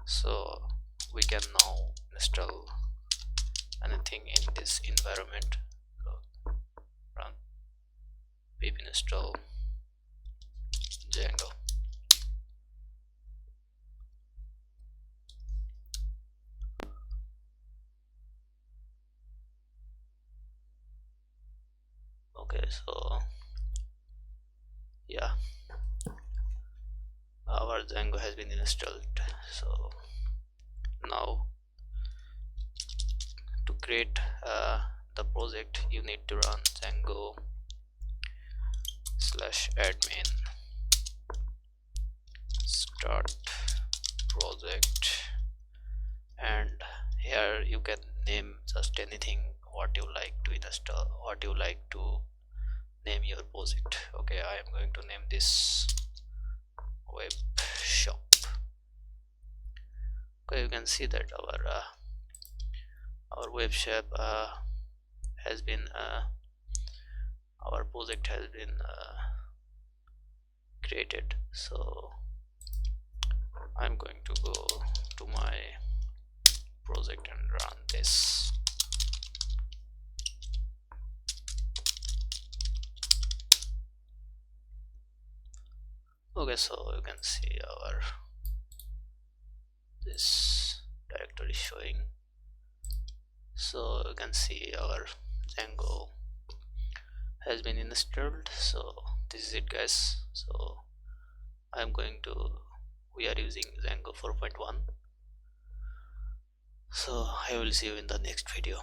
So we can now install anything in this environment. So run pip install Django. Okay, so yeah, our Django has been installed. So now to create the project, you need to run Django /admin start project, and here you can name just anything what you like to install, what you like to name your project. Okay, I am going to name this web shop. Okay, you can see that our web shop has been our project has been created. So I'm going to go to my project and run this. Okay, so you can see our this directory showing. So you can see our Django has been installed. So this is it, guys. So we are using Django 4.1. so I will see you in the next video.